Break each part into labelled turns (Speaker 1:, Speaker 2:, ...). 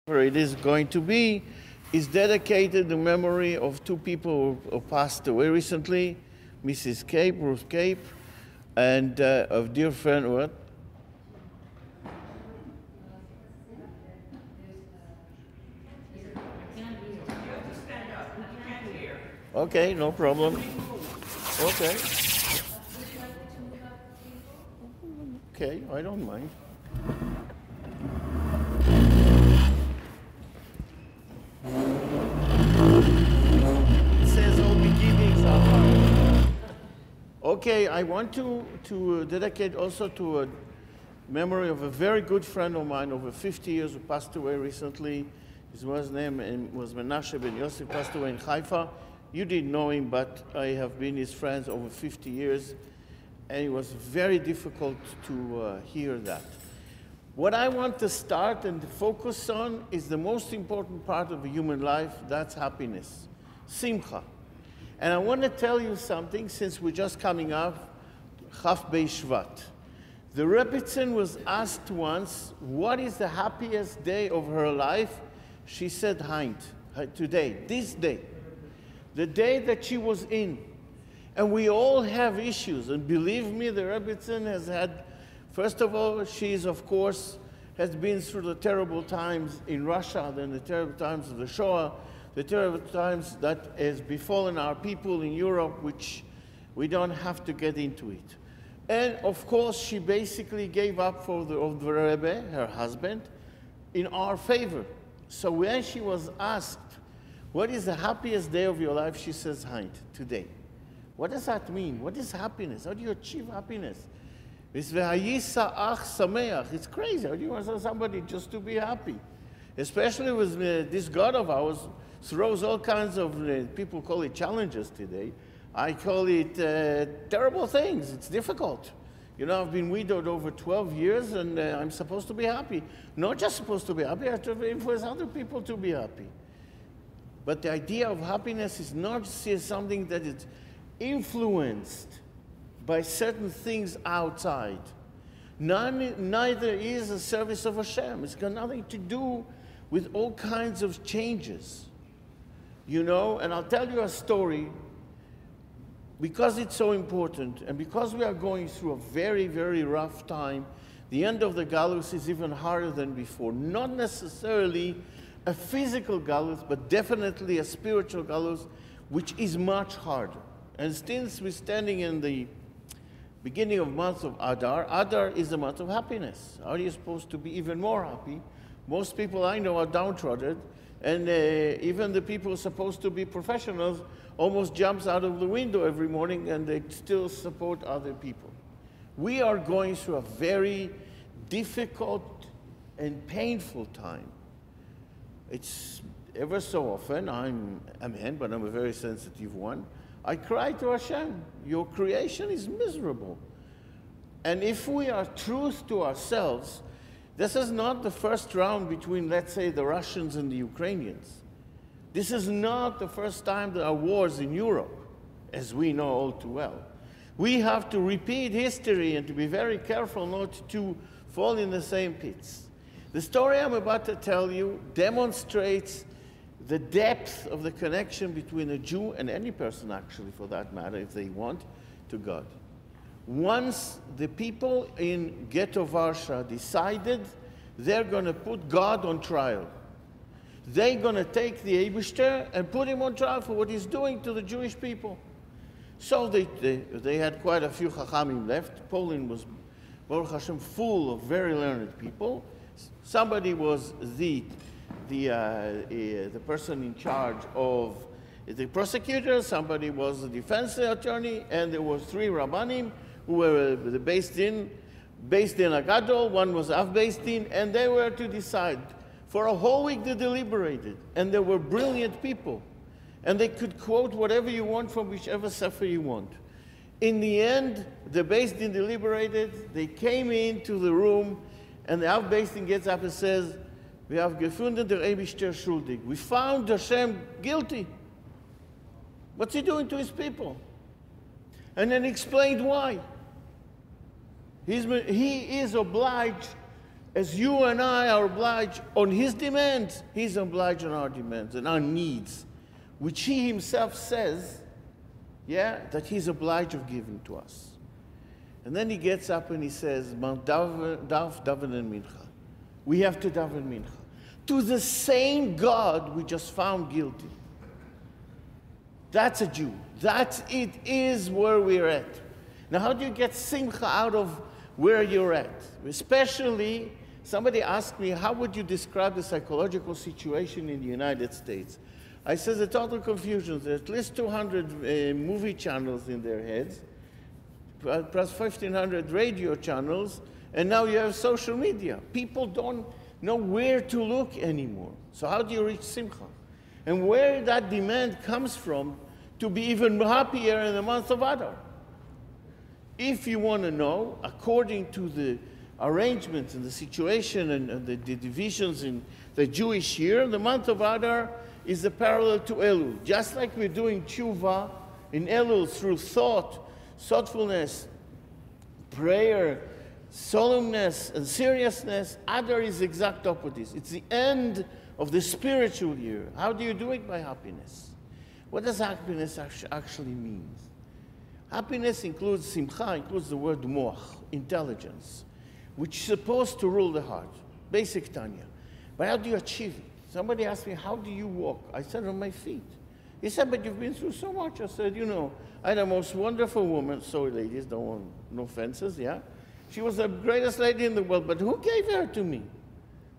Speaker 1: It is going to be is dedicated to memory of two people who passed away recently, Mrs. Cape, Ruth Cape, and of dear friend, what? Okay, no problem. Okay. Okay, I don't mind. It says all beginnings are hard. Okay, I want to dedicate also to a memory of a very good friend of mine over 50 years who passed away recently. His name was Menashe Ben Yosef, passed away in Haifa. You didn't know him, but I have been his friend over 50 years, and it was very difficult to hear that. What I want to start and to focus on is the most important part of a human life, that's happiness, simcha. And I want to tell you something, since we're just coming up, Chaf Bei Shvat. The Rebbitzin was asked once, what is the happiest day of her life? She said, Heint, today, this day. The day that she was in. And we all have issues. And believe me, the Rebbitzin has had, first of all, she's, of course, has been through the terrible times in Russia, then the terrible times of the Shoah, the terrible times that has befallen our people in Europe, which we don't have to get into it. And, of course, she basically gave up for the Rebbe, her husband, in our favor. So when she was asked, what is the happiest day of your life? She says, Heint, today. What does that mean? What is happiness? How do you achieve happiness? It's crazy. How do you want somebody just to be happy? Especially with this God of ours throws all kinds of, people call it challenges today. I call it terrible things. It's difficult. You know, I've been widowed over 12 years, and I'm supposed to be happy. Not just supposed to be happy, I have to influence other people to be happy. But the idea of happiness is not something that is influenced by certain things outside. Neither is a service of Hashem. It's got nothing to do with all kinds of changes. You know, and I'll tell you a story, because it's so important, and because we are going through a very, very rough time. The end of the galus is even harder than before. Not necessarily a physical galus, but definitely a spiritual galus, which is much harder. And since we're standing in the beginning of month of Adar, Adar is a month of happiness. How are you supposed to be even more happy? Most people I know are downtrodden, and even the people who are supposed to be professionals almost jumps out of the window every morning, and they still support other people. We are going through a very difficult and painful time. It's ever so often, I'm a man, but I'm a very sensitive one, I cry to Hashem, your creation is miserable. And if we are truth to ourselves, this is not the first round between, let's say, the Russians and the Ukrainians. This is not the first time there are wars in Europe, as we know all too well. We have to repeat history and to be very careful not to fall in the same pits. The story I'm about to tell you demonstrates the depth of the connection between a Jew and any person, actually, for that matter, if they want, to God. Once the people in Ghetto Varsha decided they're going to put God on trial, they're going to take the Eibishter and put him on trial for what he's doing to the Jewish people. So they had quite a few Chachamim left. Poland was, Baruch Hashem, full of very learned people. Somebody was the person in charge of the prosecutor, somebody was the defense attorney, and there were three Rabbanim who were based in Agadol, one was based in, and they were to decide. For a whole week they deliberated, and they were brilliant people. And they could quote whatever you want from whichever sefer you want. In the end, the Beis Din deliberated, they came into the room, and the Beis Din gets up and says, "We have gefunden der Eibishter schuldig." We found Hashem guilty. What's he doing to his people? And then explained why. He is obliged as you and I are obliged on his demands, he's obliged on our demands and our needs, which he himself says, yeah, that he's obliged of giving to us. And then he gets up and he says, daven mincha. We have to daven mincha to the same God we just found guilty. That's a Jew. It is where we're at. Now, how do you get simcha out of where you're at? Especially, somebody asked me, how would you describe the psychological situation in the United States? I said the total confusion. There's at least 200 movie channels in their heads, plus 1,500 radio channels, and now you have social media. People don't know where to look anymore. So how do you reach simcha? And where that demand comes from to be even happier in the month of Adar. If you want to know, according to the arrangements and the situation and the divisions in the Jewish year, the month of Adar is a parallel to Elul. Just like we're doing tshuva in Elul through thought, thoughtfulness, prayer, solemnness, and seriousness, Adar is the exact opposite. It's the end of the spiritual year. How do you do it? By happiness. What does happiness actually mean? Happiness includes, simcha includes the word moach, intelligence, which is supposed to rule the heart. Basic Tanya. But how do you achieve it? Somebody asked me, how do you walk? I said, on my feet. He said, but you've been through so much. I said, you know, I had the most wonderful woman. Sorry, ladies, don't want no offenses, yeah? She was the greatest lady in the world, but who gave her to me?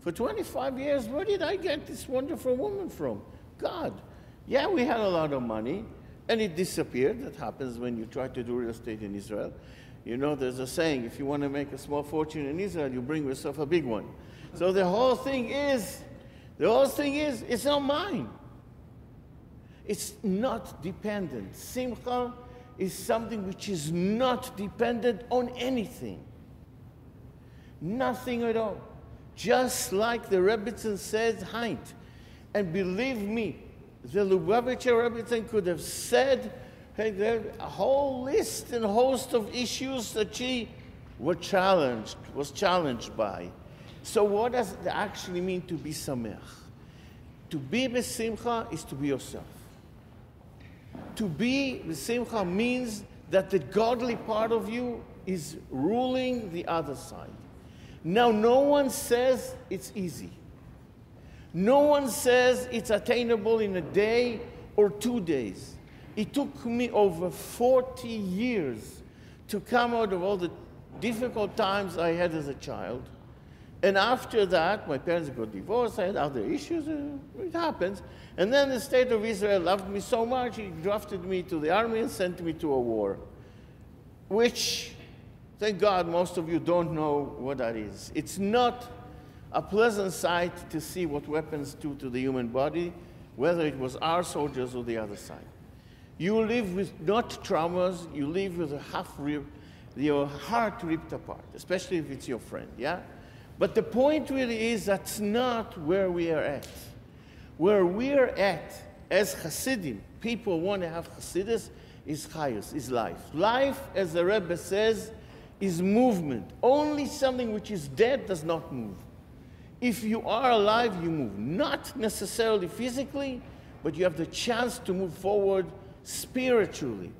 Speaker 1: For 25 years, where did I get this wonderful woman from? God. Yeah, we had a lot of money, and it disappeared. That happens when you try to do real estate in Israel. You know, there's a saying, if you want to make a small fortune in Israel, you bring yourself a big one. So the whole thing is, it's not mine. It's not dependent. Simcha is something which is not dependent on anything. Nothing at all. Just like the Rebbitzin says, Heint. And believe me, the Lubavitcher Rebbitzin could have said, hey, there's a whole list and host of issues that she was challenged by. So what does it actually mean to be sameach? To be besimcha is to be yourself. To be besimcha means that the godly part of you is ruling the other side. Now, no one says it's easy. No one says it's attainable in a day or 2 days. It took me over 40 years to come out of all the difficult times I had as a child. And after that, my parents got divorced, I had other issues, it happens. And then the state of Israel loved me so much, he drafted me to the army and sent me to a war, which, thank God, most of you don't know what that is. It's not a pleasant sight to see what weapons do to the human body, whether it was our soldiers or the other side. You live with not traumas, you live with your heart ripped apart, especially if it's your friend, yeah? But the point really is that's not where we are at. Where we're at, as Hasidim, people want to have Hasidus, is chayus, is life. Life, as the Rebbe says, is movement. Only something which is dead does not move. If you are alive, you move. Not necessarily physically, but you have the chance to move forward spiritually.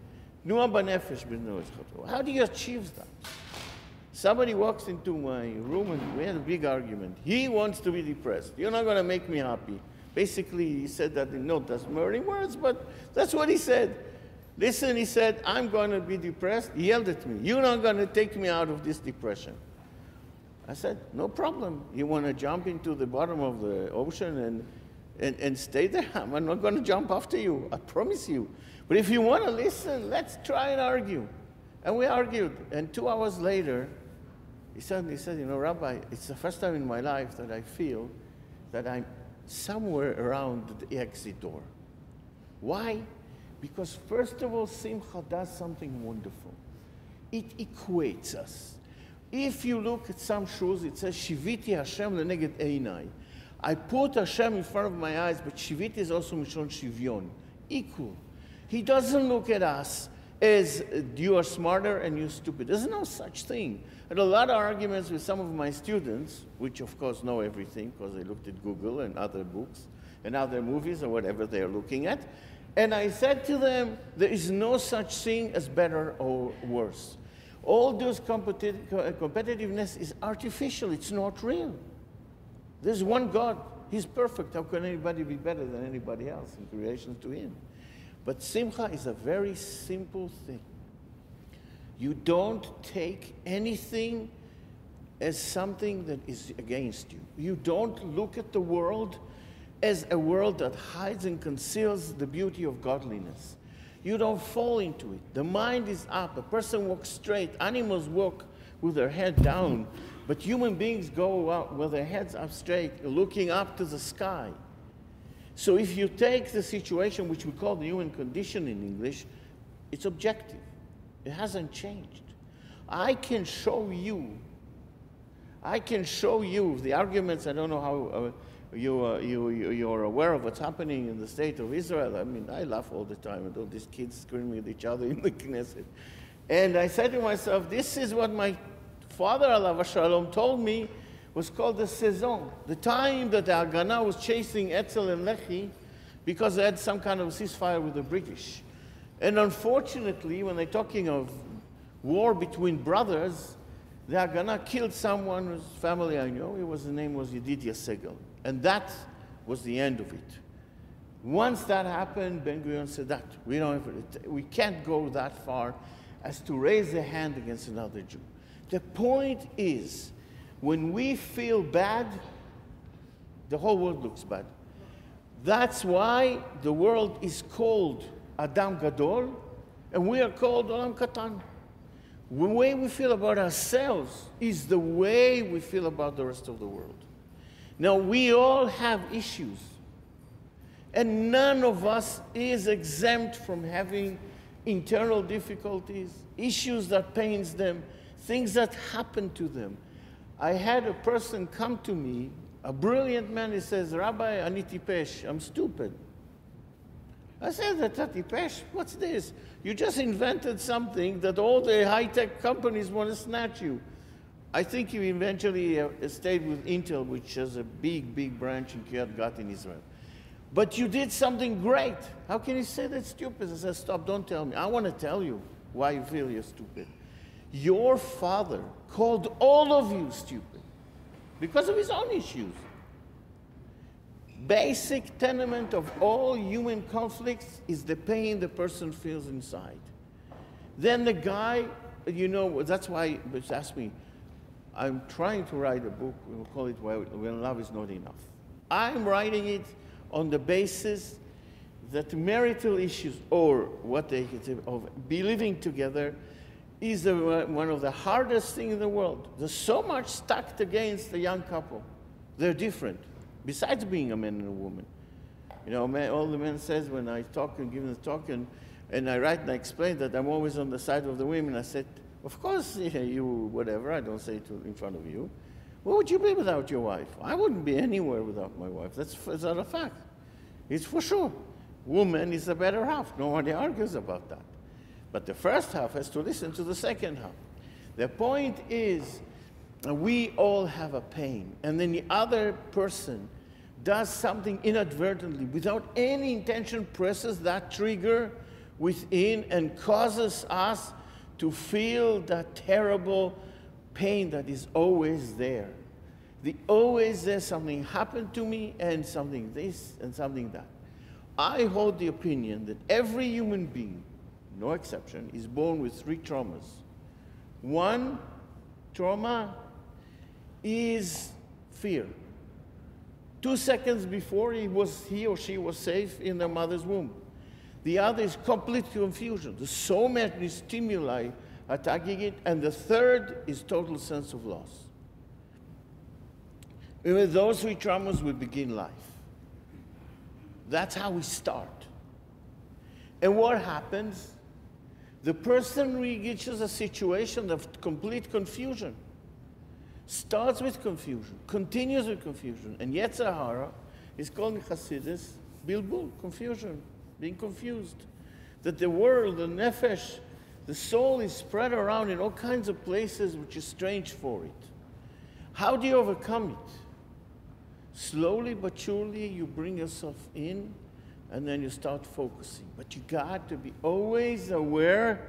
Speaker 1: How do you achieve that? Somebody walks into my room and we had a big argument. He wants to be depressed. You're not going to make me happy. Basically, he said that in no murdering words, but that's what he said. Listen, he said, I'm going to be depressed. He yelled at me. You're not going to take me out of this depression. I said, no problem. You want to jump into the bottom of the ocean and stay there? I'm not going to jump after you. I promise you. But if you want to listen, let's try and argue. And we argued. And 2 hours later, he suddenly said, you know, Rabbi, it's the first time in my life that I feel that I'm somewhere around the exit door. Why? Because first of all, Simcha does something wonderful. It equates us. If you look at some shoes, it says, Shiviti Hashem leneged einai. I put Hashem in front of my eyes, but Shiviti is also Mishon Shivyon, equal. He doesn't look at us as you are smarter and you're stupid. There's no such thing. I had a lot of arguments with some of my students, which of course know everything because they looked at Google and other books and other movies or whatever they're looking at. And I said to them, there is no such thing as better or worse. All those competitiveness is artificial. It's not real. There's one God. He's perfect. How can anybody be better than anybody else in creation to him? But simcha is a very simple thing. You don't take anything as something that is against you. You don't look at the world as a world that hides and conceals the beauty of godliness. You don't fall into it. The mind is up. A person walks straight. Animals walk with their head down. But human beings go out with their heads up straight, looking up to the sky. So if you take the situation, which we call the human condition in English, it's objective. It hasn't changed. I can show you the arguments. I don't know how you're aware of what's happening in the state of Israel. I mean, I laugh all the time at all these kids screaming at each other in the Knesset. And I said to myself, this is what my father, alav shalom, told me was called the saison, the time that the Haganah was chasing Etzel and Lehi because they had some kind of ceasefire with the British. And unfortunately, when they're talking of war between brothers, the Haganah killed someone whose family I know. His name was Yedidia Segal. And that was the end of it. Once that happened, Ben-Gurion said that. We can't go that far as to raise a hand against another Jew. The point is, when we feel bad, the whole world looks bad. That's why the world is called Adam Gadol, and we are called Olam Katan. The way we feel about ourselves is the way we feel about the rest of the world. Now, we all have issues, and none of us is exempt from having internal difficulties, issues that pains them, things that happen to them. I had a person come to me, a brilliant man. He says, Rabbi, ani tipesh, I'm stupid. I said, tipesh, what's this? You just invented something that all the high-tech companies want to snatch you. I think he eventually stayed with Intel, which has a big, big branch in Kiryat Gat in Israel. But you did something great. How can you say that's stupid? I said, stop, don't tell me. I want to tell you why you feel you're stupid. Your father called all of you stupid because of his own issues. Basic tenement of all human conflicts is the pain the person feels inside. Then the guy, you know, that's why he asked me, I'm trying to write a book, we'll call it When Love Is Not Enough. I'm writing it on the basis that marital issues, or what they can say, of be living together, is one of the hardest things in the world. There's so much stacked against a young couple. They're different, besides being a man and a woman. You know, all the men says when I talk and give the talk and I write and I explain that I'm always on the side of the women. I said, of course, you, whatever, I don't say it in front of you. Where would you be without your wife? I wouldn't be anywhere without my wife. That's not a fact. It's for sure. Woman is the better half. Nobody argues about that. But the first half has to listen to the second half. The point is, we all have a pain, and then the other person does something inadvertently, without any intention, presses that trigger within and causes us to feel that terrible pain that is always there. Always there's something happened to me, and something this, and something that. I hold the opinion that every human being, no exception, is born with 3 traumas. One trauma is fear. 2 seconds before he or she was safe in their mother's womb. The other is complete confusion. There's so many stimuli attacking it. And the third is total sense of loss. And with those 3 traumas, we begin life. That's how we start. And what happens? The person reaches a situation of complete confusion. Starts with confusion, continues with confusion. And Yetzer Hara is called in Hasidus bilbul, confusion, being confused. that the world, the nefesh, the soul is spread around in all kinds of places which is strange for it. How do you overcome it? Slowly but surely you bring yourself in and then you start focusing. But you got to be always aware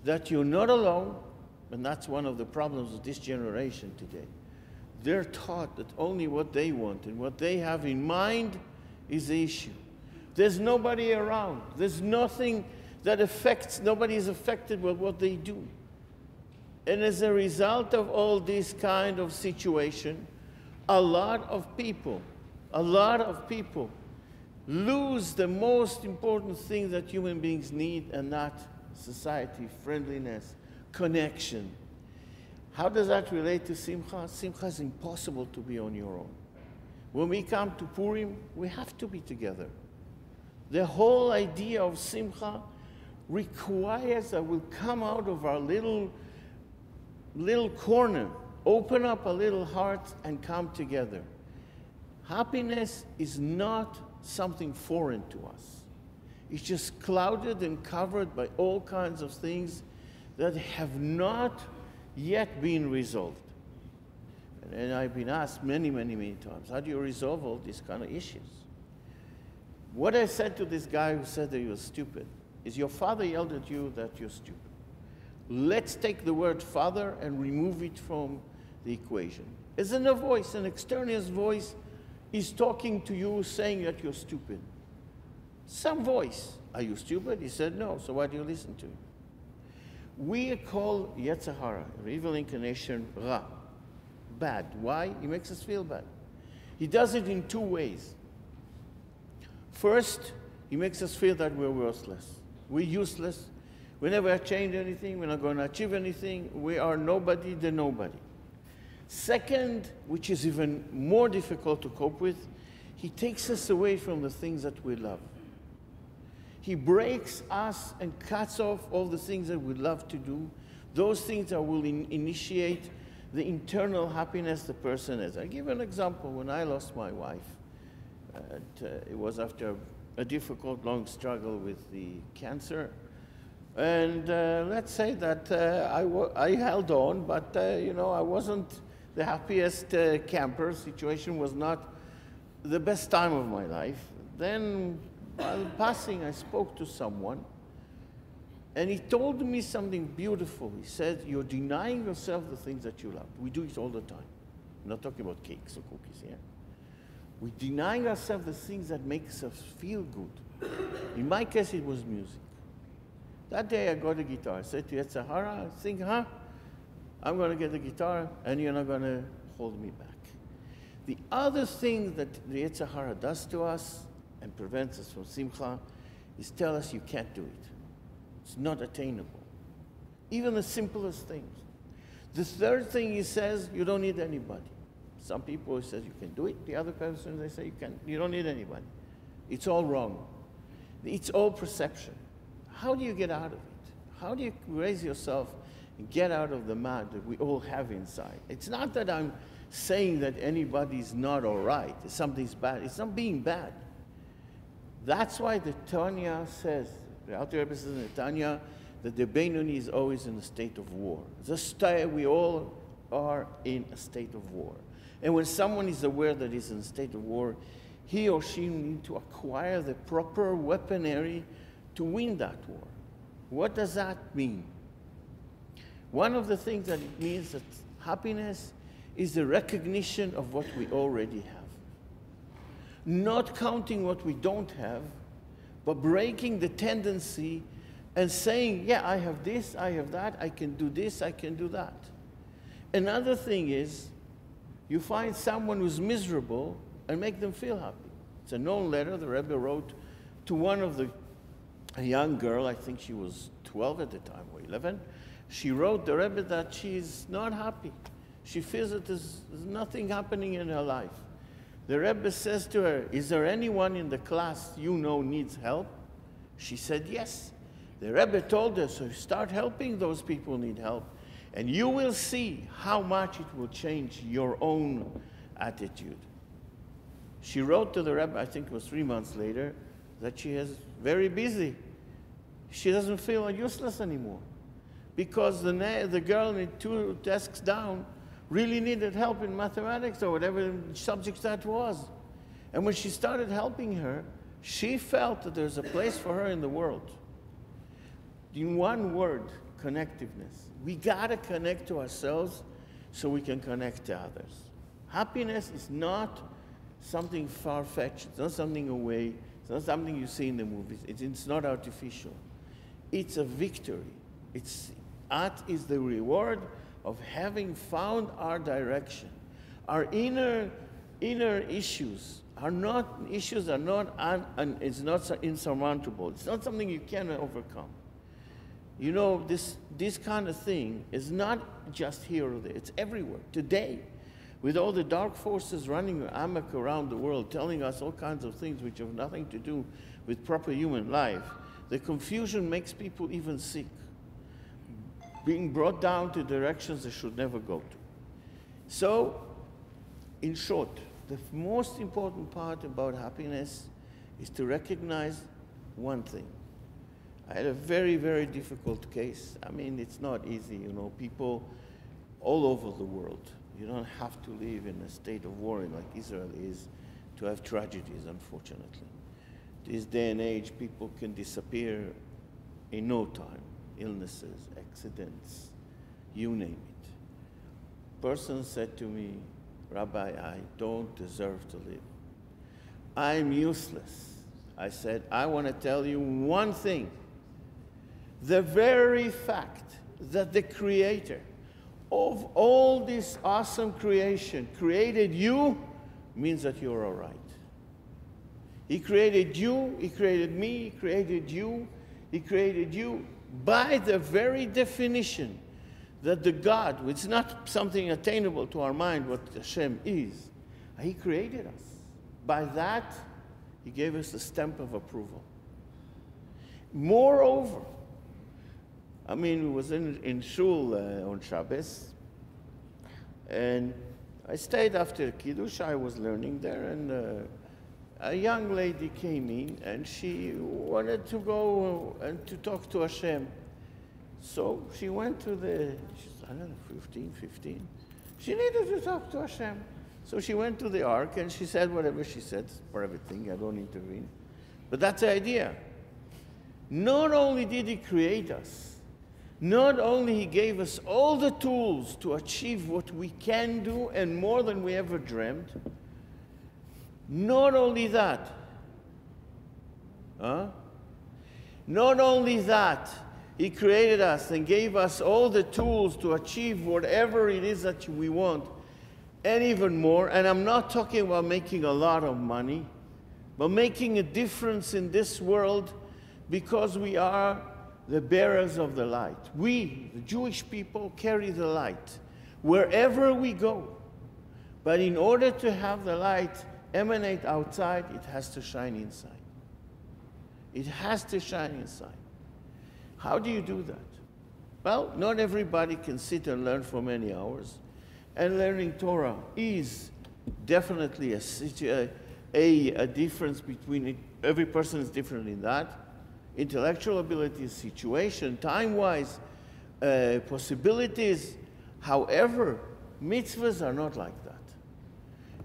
Speaker 1: that you're not alone, and that's one of the problems of this generation today. They're taught that only what they want and what they have in mind is the issue. There's nobody around. There's nothing that affects, nobody is affected by what they do. And as a result of all this kind of situation, a lot of people lose the most important thing that human beings need, and that society, friendliness, connection. How does that relate to Simcha? Simcha is impossible to be on your own. When we come to Purim, we have to be together. The whole idea of Simcha requires that we'll come out of our little corner, open up a little heart and come together. Happiness is not something foreign to us. It's just clouded and covered by all kinds of things that have not yet been resolved. And I've been asked many, many, many times, how do you resolve all these kind of issues? What I said to this guy who said that he was stupid is, your father yelled at you that you're stupid. Let's take the word father and remove it from the equation. Isn't a voice, an extraneous voice, is talking to you saying that you're stupid? Some voice. Are you stupid? He said no, so why do you listen to him? We call Yetzer Hara, evil inclination, Ra, bad. Why? He makes us feel bad. He does it in two ways. First, he makes us feel that we're worthless. We're useless. We never change anything. We're not going to achieve anything. We are nobody the nobody. Second, which is even more difficult to cope with, he takes us away from the things that we love. He breaks us and cuts off all the things that we love to do, those things that will initiate the internal happiness the person has. I'll give an example. When I lost my wife, it was after a difficult, long struggle with the cancer. And let's say that I held on, but I wasn't the happiest camper. Situation was not the best time of my life. Then, while passing, I spoke to someone, and he told me something beautiful. He said, you're denying yourself the things that you love. We do it all the time. I'm not talking about cakes or cookies here. We're denying ourselves the things that makes us feel good. In my case, it was music. That day, I got a guitar. I said to Yetzer Hara, I think, I'm going to get the guitar, and you're not going to hold me back. The other thing that the Yetzer Hara does to us and prevents us from Simcha is tell us you can't do it. It's not attainable. Even the simplest things. The third thing he says, you don't need anybody. Some people say you can do it. The other person, they say you don't need anybody. It's all wrong. It's all perception. How do you get out of it? How do you raise yourself and get out of the mud that we all have inside? It's not that I'm saying that anybody's not all right. Something's bad. It's not being bad. That's why the Tanya says, the Alter Rebbe says in the Tanya, that the Beinoni is always in a state of war. We all are in a state of war. And when someone is aware that he's in a state of war, he or she need to acquire the proper weaponry to win that war. What does that mean? One of the things that it means that happiness is the recognition of what we already have. Not counting what we don't have, but breaking the tendency and saying, yeah, I have this, I have that, I can do this, I can do that. Another thing is, you find someone who's miserable and make them feel happy. It's a known letter the Rebbe wrote to a young girl, I think she was 12 at the time, or 11. She wrote the Rebbe that she's not happy. She feels that there's nothing happening in her life. The Rebbe says to her, is there anyone in the class you know needs help? She said, yes. The Rebbe told her, so start helping those people who need help, and you will see how much it will change your own attitude. She wrote to the Rebbe, I think it was 3 months later, that she is very busy. she doesn't feel useless anymore because the girl in 2 desks down really needed help in mathematics or whatever subject that was. And when she started helping her, she felt that there's a place for her in the world. In one word, connectiveness. We gotta connect to ourselves so we can connect to others. Happiness is not something far-fetched. It's not something away. It's not something you see in the movies. It's not artificial. It's a victory. That is the reward of having found our direction. Our inner issues are not it's not insurmountable. It's not something you can overcome. You know, this kind of thing is not just here or there. It's everywhere. Today, with all the dark forces running amok around the world, telling us all kinds of things which have nothing to do with proper human life, the confusion makes people even sick, being brought down to directions they should never go to. So, in short, the most important part about happiness is to recognize one thing. I had a very, very difficult case. I mean, it's not easy, you know, people all over the world. You don't have to live in a state of war like Israel is to have tragedies, unfortunately. This day and age, people can disappear in no time. Illnesses, accidents, you name it. Person said to me, Rabbi, I don't deserve to live. I'm useless. I said, I want to tell you one thing. The very fact that the Creator of all this awesome creation created you means that you're all right. He created you, He created me, He created you, He created you by the very definition that the God, it's not something attainable to our mind what Hashem is, He created us. By that, He gave us the stamp of approval. Moreover, I mean, we was in shul on Shabbos, and I stayed after Kiddush. I was learning there, and a young lady came in, and she wanted to go and to talk to Hashem. So she went to she's, I don't know, 15. She needed to talk to Hashem. So she went to the ark, and she said whatever she said for everything. I don't intervene. But that's the idea. Not only did He create us, not only He gave us all the tools to achieve what we can do and more than we ever dreamed, not only that, not only that, He created us and gave us all the tools to achieve whatever it is that we want, and even more. And I'm not talking about making a lot of money, but making a difference in this world because we are the bearers of the light. We, the Jewish people, carry the light wherever we go. But in order to have the light emanate outside, it has to shine inside. It has to shine inside. How do you do that? Well, not everybody can sit and learn for many hours. And learning Torah is definitely a difference between it. Every person is different in that. Intellectual ability, situation, time-wise, possibilities. However, mitzvahs are not like that.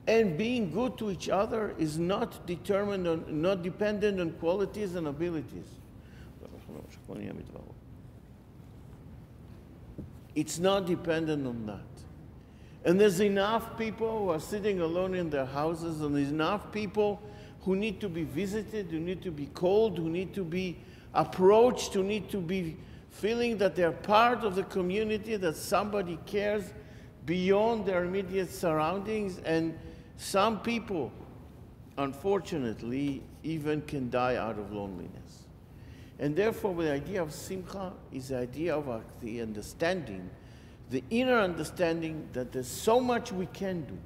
Speaker 1: And being good to each other is not not dependent on qualities and abilities. It's not dependent on that. And there's enough people who are sitting alone in their houses, and there's enough people who need to be visited, who need to be called, who need to be approached, who need to be feeling that they're part of the community, that somebody cares beyond their immediate surroundings. And some people, unfortunately, even can die out of loneliness. And therefore, the idea of simcha is the idea of the understanding, the inner understanding that there's so much we can do.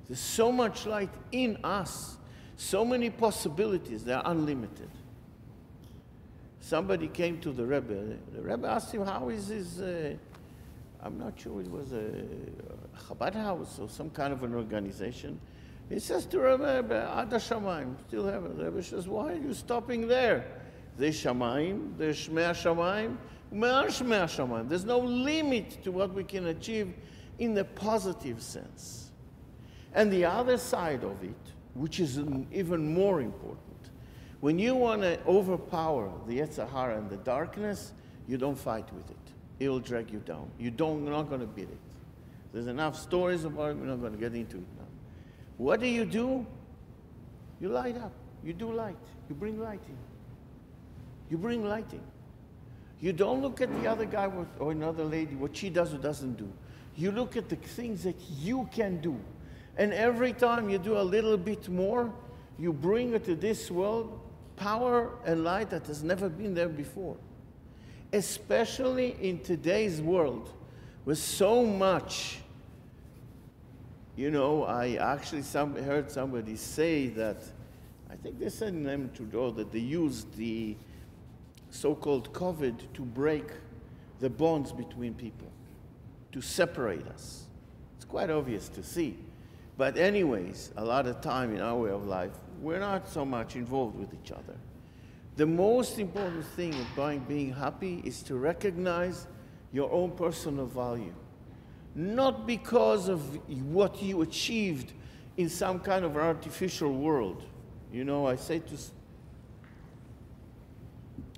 Speaker 1: There's so much light in us. So many possibilities, they're unlimited. Somebody came to the Rebbe. The Rebbe asked him, how is his, I'm not sure, it was a Chabad house or some kind of an organization. He says to Rebbe, Ad Hashamayim, still heaven. The Rebbe says, why are you stopping there? There's Shamayim, there's Shmei Shamayim, U'me'al Shmei Shamayim. There's no limit to what we can achieve in the positive sense. And the other side of it, which is even more important, when you want to overpower the Yetzer Hara and the darkness, you don't fight with it. It'll drag you down. You're not going to beat it. There's enough stories about it, we're not going to get into it now. What do? You light up. You do light. You bring light in. You bring light in. You don't look at the other guy or another lady, what she does or doesn't do. You look at the things that you can do. And every time you do a little bit more, you bring to this world power and light that has never been there before. Especially in today's world, with so much, you know, I actually heard somebody say that, I think they said in M. Trudeau that they used the so-called COVID to break the bonds between people, to separate us. It's quite obvious to see. But anyways, a lot of time in our way of life, we're not so much involved with each other. The most important thing about being happy is to recognize your own personal value. Not because of what you achieved in some kind of artificial world. You know, I say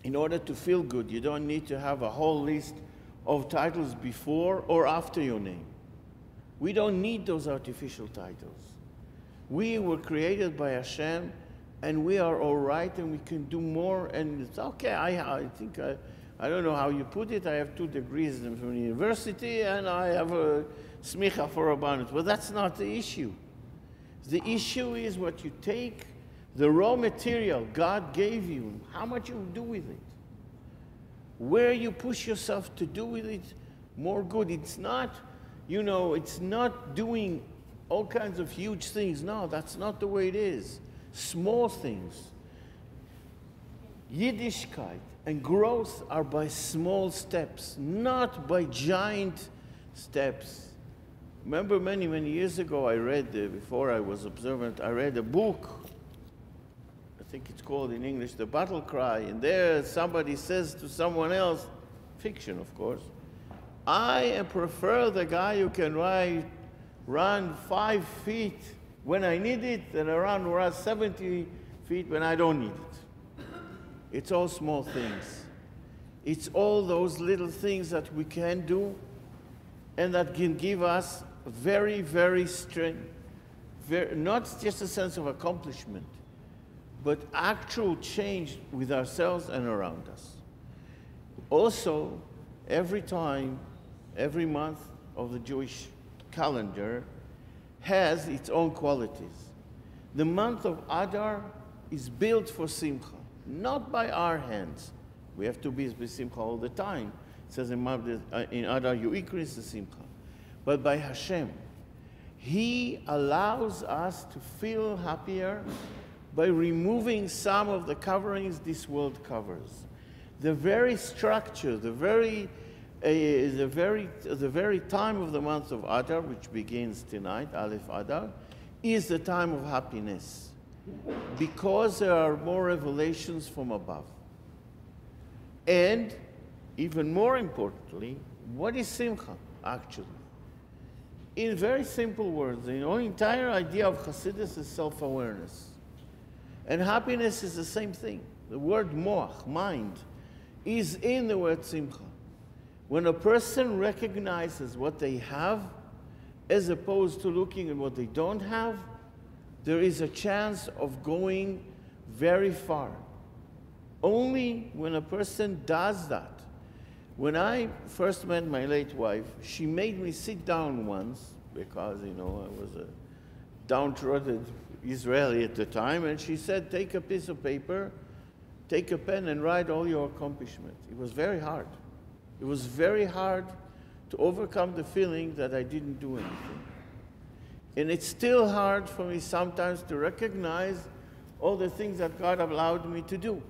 Speaker 1: in order to feel good, you don't need to have a whole list of titles before or after your name. We don't need those artificial titles. We were created by Hashem, and we are all right, and we can do more, and it's okay. I think, I don't know how you put it, I have 2 degrees from university, and I have a smicha for a bonnet. Well, that's not the issue. The issue is what you take, the raw material God gave you, how much you do with it. Where you push yourself to do with it more good. It's not, you know, it's not doing all kinds of huge things. No, that's not the way it is. Small things. Yiddishkeit and growth are by small steps, not by giant steps. Remember many, many years ago, I read, before I was observant, I read a book. I think it's called in English, The Battle Cry. And there somebody says to someone else, fiction of course, I prefer the guy who can run 5 feet when I need it and run 70 feet when I don't need it. It's all small things. It's all those little things that we can do and that can give us very, very strength, not just a sense of accomplishment, but actual change with ourselves and around us. Also, every month of the Jewish calendar has its own qualities. The month of Adar is built for Simcha, not by our hands. We have to be with Simcha all the time. It says in Adar, you increase the Simcha. But by Hashem, He allows us to feel happier by removing some of the coverings this world covers. The very structure, the very time of the month of Adar, which begins tonight, Aleph Adar, is the time of happiness, because there are more revelations from above. And even more importantly, what is Simcha, actually? In very simple words, the entire idea of Hasidus is self-awareness. And happiness is the same thing. The word moach, mind, is in the word Simcha. When a person recognizes what they have, as opposed to looking at what they don't have, there is a chance of going very far. Only when a person does that. When I first met my late wife, she made me sit down once, because, you know, I was a downtrodden Israeli at the time, and she said, take a piece of paper, take a pen, and write all your accomplishments. It was very hard. It was very hard to overcome the feeling that I didn't do anything. And it's still hard for me sometimes to recognize all the things that God allowed me to do.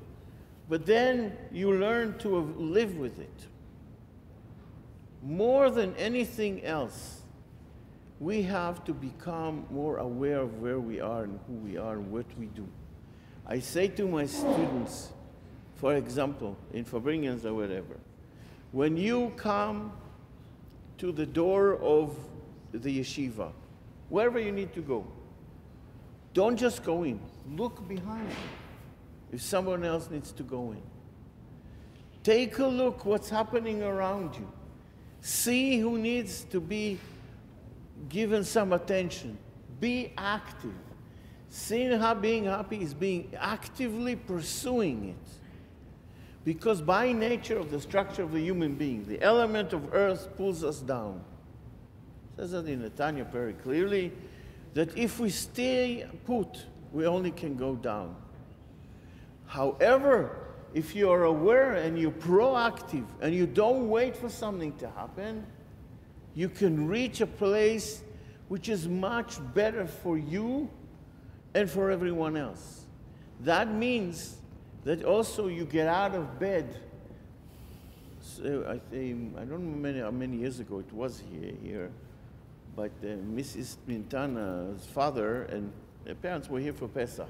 Speaker 1: But then you learn to live with it. More than anything else, we have to become more aware of where we are and who we are and what we do. I say to my students, For example, in Fabringens or whatever, when you come to the door of the yeshiva, wherever you need to go, don't just go in. Look behind you if someone else needs to go in. Take a look what's happening around you. See who needs to be given some attention. Be active. Seeing how being happy is being actively pursuing it. Because by nature of the structure of the human being, the element of earth pulls us down. It says that in the Tanya very clearly, that if we stay put, we only can go down. However, if you are aware and you're proactive and you don't wait for something to happen, you can reach a place which is much better for you and for everyone else. That means that also you get out of bed. So I don't remember how many years ago it was here, but Mrs. Mintana's father and their parents were here for Pesach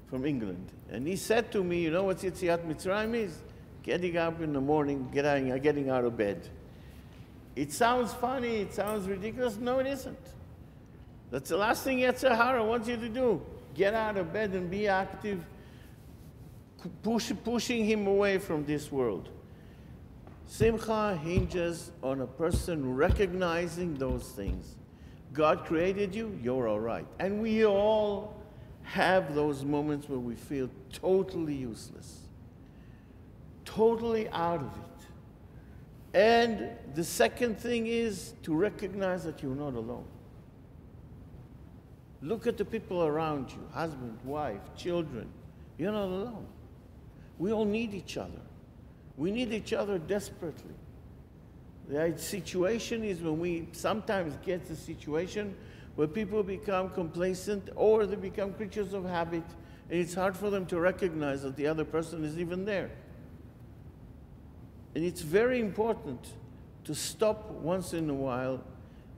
Speaker 1: from England. And he said to me, you know what Yetziat Mitzrayim is? Getting up in the morning, getting out of bed. It sounds funny, it sounds ridiculous. No, it isn't. That's the last thing Yetzer Hara wants you to do. Get out of bed and be active, pushing him away from this world. Simcha hinges on a person recognizing those things. God created you, you're all right. And we all have those moments where we feel totally useless, totally out of it. And the second thing is to recognize that you're not alone. Look at the people around you, husband, wife, children. You're not alone. We all need each other. We need each other desperately. The situation is when we sometimes get the situation where people become complacent or they become creatures of habit, and it's hard for them to recognize that the other person is even there. And it's very important to stop once in a while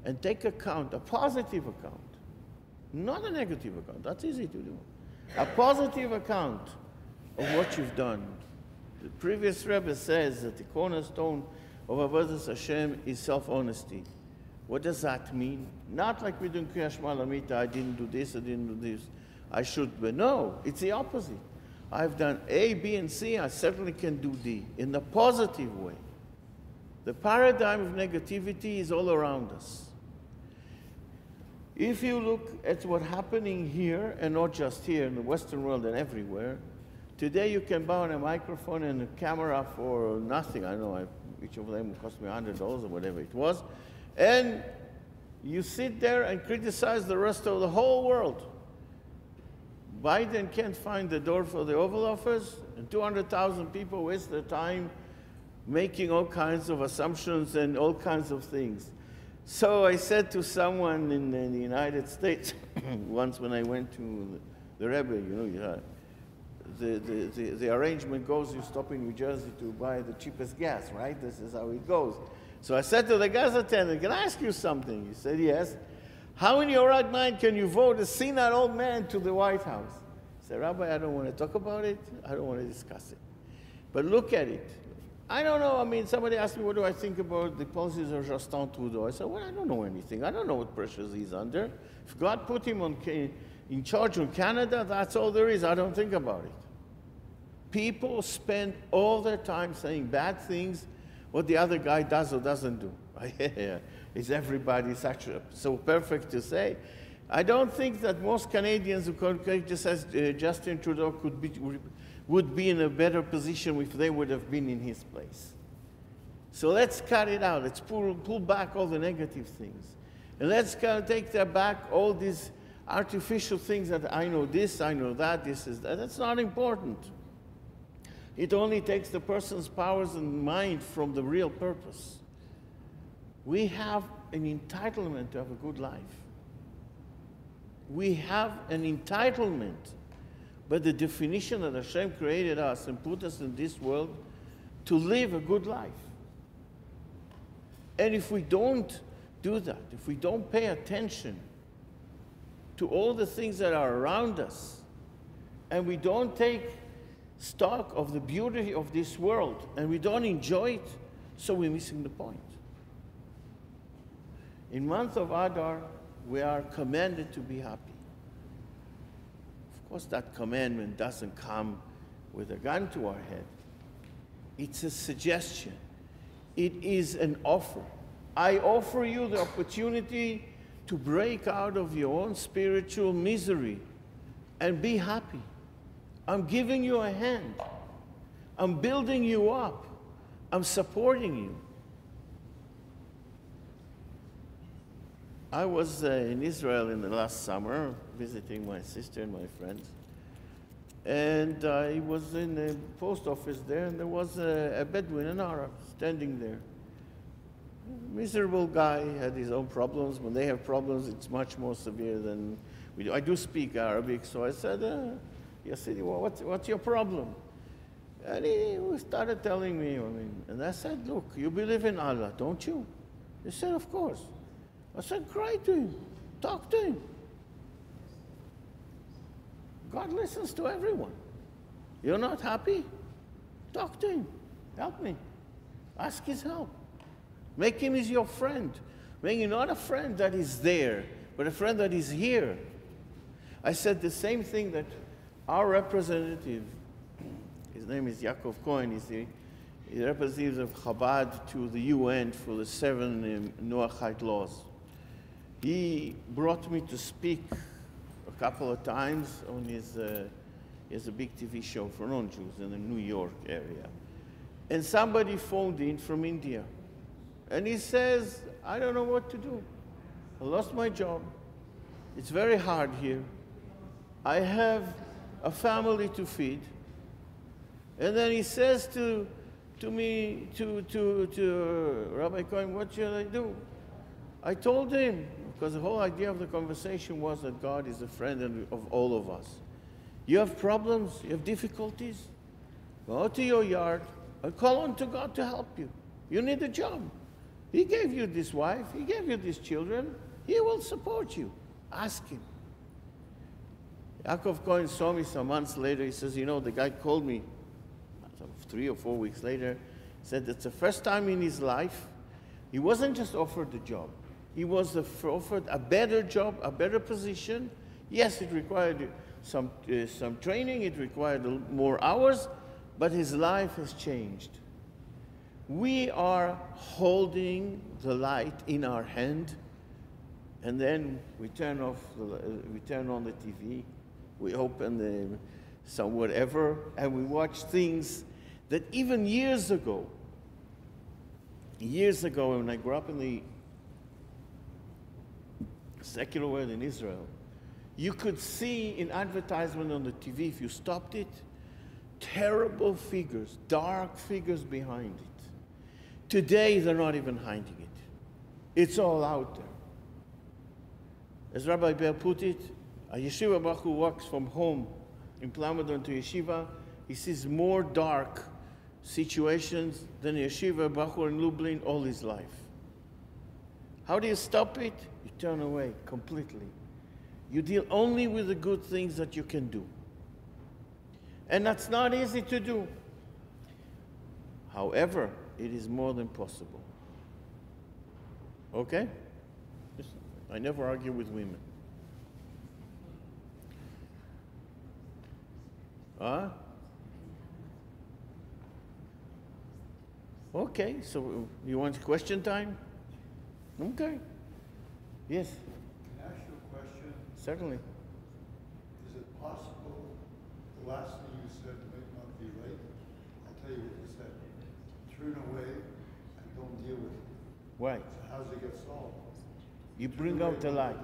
Speaker 1: and take account, a positive account, not a negative account. That's easy to do. A positive account of what you've done. The previous Rebbe says that the cornerstone of Avodas Hashem is self-honesty. What does that mean? Not like we do in Kriyat Shema Lamita, I didn't do this, I didn't do this, I should, but no, it's the opposite. I've done A, B, and C, I certainly can do D, in a positive way. The paradigm of negativity is all around us. If you look at what's happening here, and not just here, in the Western world and everywhere, today you can buy a microphone and a camera for nothing. I know each of them cost me $100 or whatever it was. And you sit there and criticize the rest of the whole world. Biden can't find the door for the Oval Office, and 200,000 people waste their time making all kinds of assumptions and all kinds of things. So I said to someone in the United States, once when I went to the Rebbe, the arrangement goes, you stop in New Jersey to buy the cheapest gas, right? This is how it goes. So I said to the gas attendant, can I ask you something? He said, yes. How in your right mind can you vote a senile old man to the White House? I said, Rabbi, I don't want to talk about it. I don't want to discuss it. But look at it. I don't know. I mean, somebody asked me, what do I think about the policies of Justin Trudeau? I said, well, I don't know anything. I don't know what pressures he's under. If God put him in charge of Canada, that's all there is. I don't think about it. People spend all their time saying bad things, what the other guy does or doesn't do. Is everybody so perfect to say? I don't think that most Canadians who just as Justin Trudeau would be in a better position if they would have been in his place. So let's cut it out. Let's pull back all the negative things. And let's take back all these artificial things that I know this, I know that, this is that. That's not important. It only takes the person's powers and mind from the real purpose. We have an entitlement to have a good life. We have an entitlement, but the definition that Hashem created us and put us in this world to live a good life. And if we don't do that, if we don't pay attention to all the things that are around us, and we don't take stock of the beauty of this world and we don't enjoy it, so we're missing the point. In month of Adar, we are commanded to be happy. Of course, that commandment doesn't come with a gun to our head. It's a suggestion. It is an offer. I offer you the opportunity to break out of your own spiritual misery and be happy. I'm giving you a hand. I'm building you up. I'm supporting you. I was in Israel in the last summer, visiting my sister and my friends. And I was in the post office there, and there was a Bedouin, an Arab, standing there. Miserable guy, had his own problems. When they have problems, it's much more severe than we do. I do speak Arabic, so I said, Yassidi, well, what's your problem? And he started telling me, and I said, look, you believe in Allah, don't you? He said, of course. I said, cry to him, talk to him. God listens to everyone. You're not happy? Talk to him, help me. Ask his help. Make him as your friend. Make him not a friend that is there, but a friend that is here. I said the same thing that our representative, his name is Yaakov Cohen, he's the representative of Chabad to the UN for the 7 Noahide laws. He brought me to speak a couple of times on he has a big TV show for non-Jews in the New York area. And somebody phoned in from India. And he says, I don't know what to do. I lost my job. It's very hard here. I have a family to feed. And then he says to me, to Rabbi Cohen, what should I do? I told him, because the whole idea of the conversation was that God is a friend of all of us. You have problems, you have difficulties, go to your yard and call on to God to help you. You need a job. He gave you this wife, he gave you these children, he will support you. Ask him. Yaakov Cohen saw me some months later. He says, you know, the guy called me 3 or 4 weeks later, said it's the first time in his life he wasn't just offered the job. He was offered a better job, a better position. Yes, it required some training, it required more hours, but his life has changed. We are holding the light in our hand, and then we turn on the TV, we open some whatever, and we watch things that even years ago, when I grew up in the secular world in Israel, you could see in advertisement on the TV, if you stopped it, terrible figures, dark figures behind it. Today, they're not even hiding it. It's all out there. As Rabbi Ber put it, a yeshiva bach who walks from home in Plamadon to yeshiva, he sees more dark situations than a yeshiva bachur in Lublin all his life. How do you stop it? You turn away completely. You deal only with the good things that you can do. And that's not easy to do. However, it is more than possible. Okay? I never argue with women. Huh? Okay, so you want question time? Okay. Yes?
Speaker 2: Can I ask you a question?
Speaker 1: Certainly.
Speaker 2: Is it possible the last thing you said might not be right? I'll tell you what you said. Turn away and don't deal with it.
Speaker 1: Why?
Speaker 2: So how does it get solved?
Speaker 1: You bring out the light.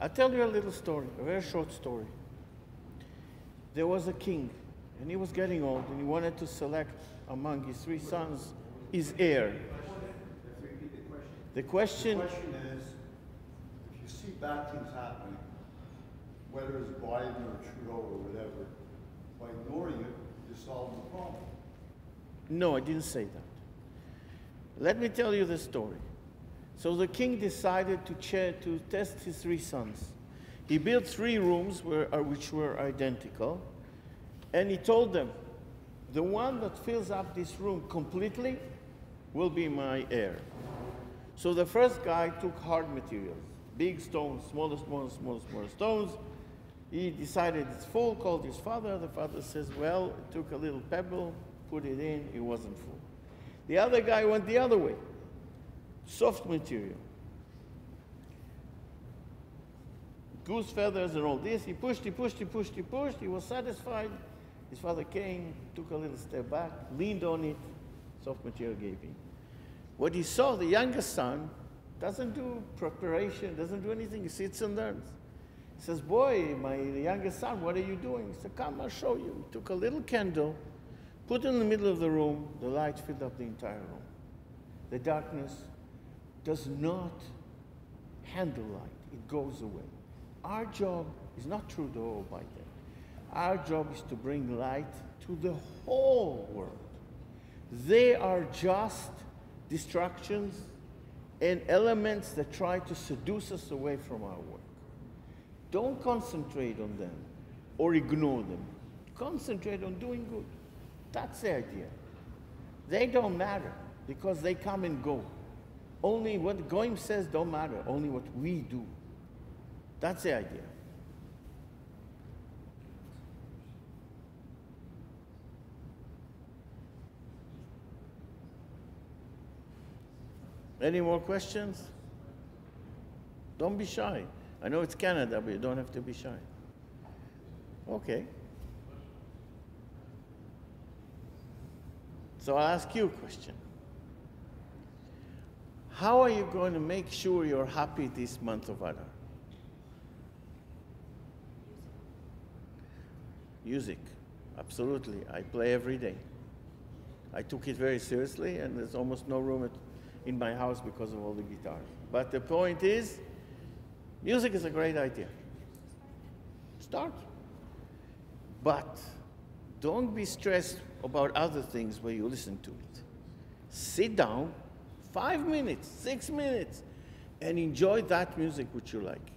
Speaker 1: I'll tell you a little story, a very short story. There was a king, and he was getting old, and he wanted to select among his 3 sons his heir. The question
Speaker 2: is, if you see bad things happening, whether it's Biden or Trudeau or whatever, by ignoring it, you're solving the problem.
Speaker 1: No, I didn't say that. Let me tell you the story. So the king decided to test his 3 sons. He built 3 rooms which were identical, and he told them, the one that fills up this room completely will be my heir. So the first guy took hard materials, big stones, smaller stones. He decided it's full, called his father. The father says, well, took a little pebble, put it in, it wasn't full. The other guy went the other way, soft material. Goose feathers and all this. He pushed, he was satisfied. His father came, took a little step back, leaned on it, soft material gave him. What he saw, the youngest son, doesn't do preparation, doesn't do anything, he sits and learns. He says, boy, my youngest son, what are you doing? He said, come, I'll show you. He took a little candle, put it in the middle of the room, the light filled up the entire room. The darkness does not handle light, it goes away. Our job is not through the whole by day. Our job is to bring light to the whole world. They are just distractions and elements that try to seduce us away from our work. Don't concentrate on them or ignore them. Concentrate on doing good. That's the idea. They don't matter because they come and go. Only what Goyim says don't matter, only what we do. That's the idea. Any more questions? Don't be shy. I know it's Canada, but you don't have to be shy. Okay. So I'll ask you a question. How are you going to make sure you're happy this month of Adar? Music, absolutely. I play every day. I took it very seriously, and there's almost no room in my house because of all the guitars. But the point is, music is a great idea. Start. But don't be stressed about other things where you listen to it. Sit down, 5 minutes, 6 minutes, and enjoy that music which you like.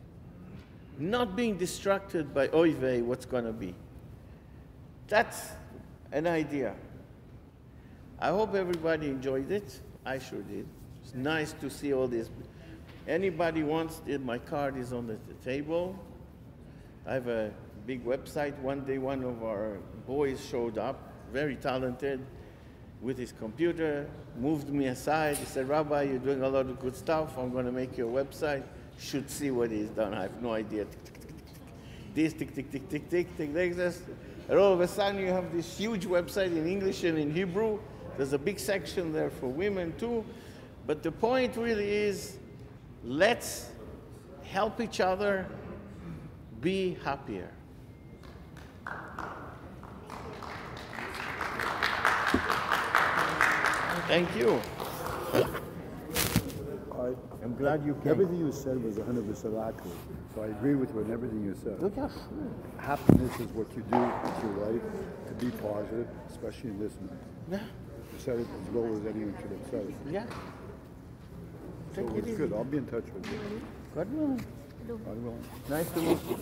Speaker 1: Not being distracted by, oy vey, what's going to be. That's an idea. I hope everybody enjoyed it. I sure did. It's nice to see all this. Anybody wants it, my card is on the table. I have a big website. One day one of our boys showed up, very talented, with his computer, moved me aside. He said, Rabbi, you're doing a lot of good stuff. I'm going to make you a website. Should see what he's done. I have no idea. This, tick, tick, tick, tick, tick, tick, like this. And all of a sudden you have this huge website in English and in Hebrew. There's a big section there for women too. But the point really is, let's help each other be happier. Thank you. I'm glad you came.
Speaker 2: Everything you said was 100% accurate. So I agree with you on everything you said.
Speaker 1: Look how
Speaker 2: Happiness is what you do with your life to be positive, especially in this month.
Speaker 1: Yeah.
Speaker 2: You said it as well as anyone should have said it.
Speaker 1: Yeah.
Speaker 2: So it's good. I'll be in touch with you.
Speaker 1: God willing.
Speaker 2: God willing.
Speaker 1: Nice to meet you.